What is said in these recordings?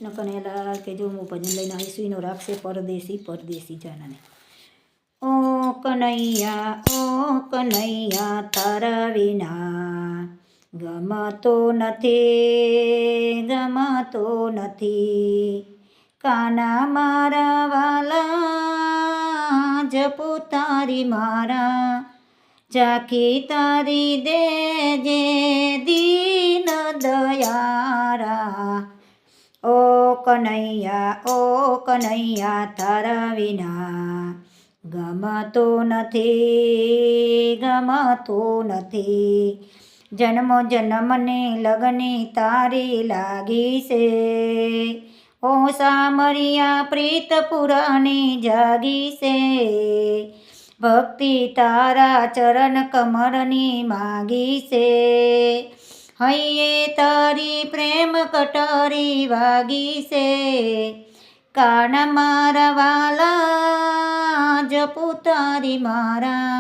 કનૈયાલાલ કે જો હું ભજન લઈને આવીશું એનો રાખશે પરદેશી પરદેશી જાનાને। ઓ કનૈયા તારા વિના ગમતો નથી કાના મારા વાલા જપું તારી મારા ઝાંખી તારી દેજે દીન દયારા। ઓ કનૈયા તારા વિના ગમતો નથી જન્મો જન્મની લગની તારી લાગી છે। ઓ સામરિયા પ્રીત પુરાની જાગી છે ભક્તિ તારા ચરણ કમરની માગી છે। હૈયે તારી પ્રેમ કટારી વાગી છે કાન મારા વાલા જપું તારી મારા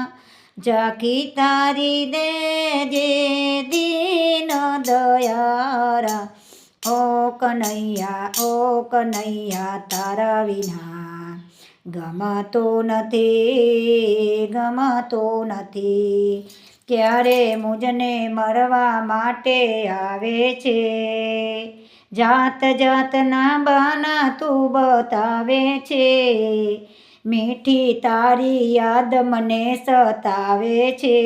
ઝાંખી તારી દેજે દીન દયારા। ઓ કનૈયા તારા વિના ગમતો નથી ક્યારે મુજને મરવા માટે આવે છે જાત જાતના બાના તું બતાવે છે મીઠી તારી યાદ મને સતાવે છે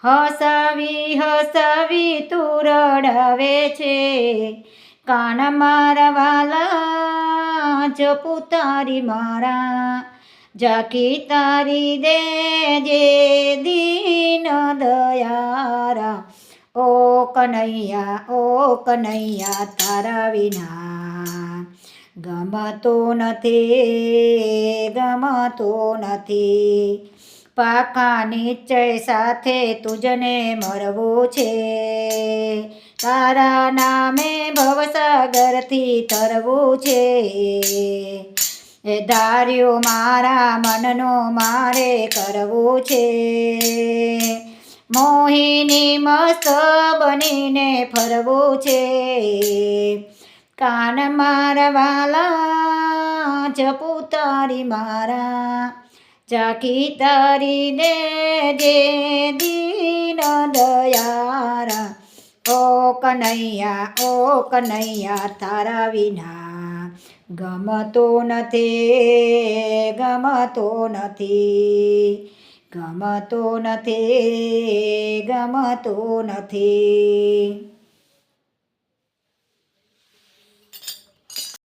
હસાવી તું રડાવે છે કાન મારા વાલા જપું તારી મારા ઝાંખી તારી દેજે દીન દયારા। ઓ કનૈયા તારા વિના ગમતો નથી પાકા નિશ્ચય સાથે તુજને મરવું છે તારા નામે ભવસાગરથી તરવું છે એ ધાર્યું મારા મનનો મારે કરવું છે મોહિની મસ્ત બનીને ફરવું છે કાન મારા વાલા જપું તારી મારા ઝાંખી તારી દેજે દીન દયારા। ઓ કનૈયા તારા વિના ગમતો નથી।